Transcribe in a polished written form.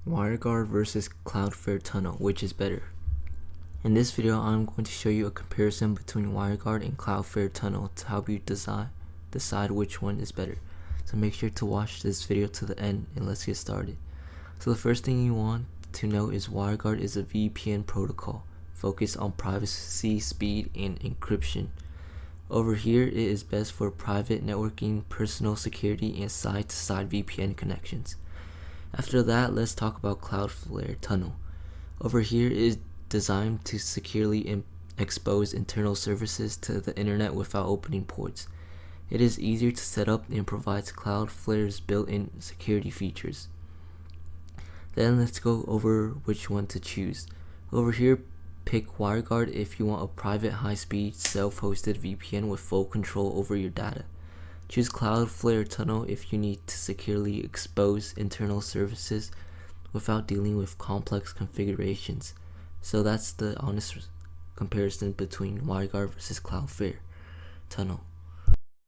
Wireguard versus Cloudflare Tunnel, which is better? In this video, I'm going to show you a comparison between Wireguard and Cloudflare Tunnel to help you decide which one is better. So make sure to watch this video to the end and let's get started. So the first thing you want to know is Wireguard is a VPN protocol focused on privacy, speed, and encryption. Over here, it is best for private networking, personal security, and side-to-side VPN connections. After that, let's talk about Cloudflare Tunnel. Over here, it is designed to securely expose internal services to the internet without opening ports. It is easier to set up and provides Cloudflare's built-in security features. Then let's go over which one to choose. Over here, pick Wireguard if you want a private, high-speed, self-hosted VPN with full control over your data. Choose Cloudflare Tunnel if you need to securely expose internal services without dealing with complex configurations. So that's the honest comparison between Wireguard versus Cloudflare Tunnel.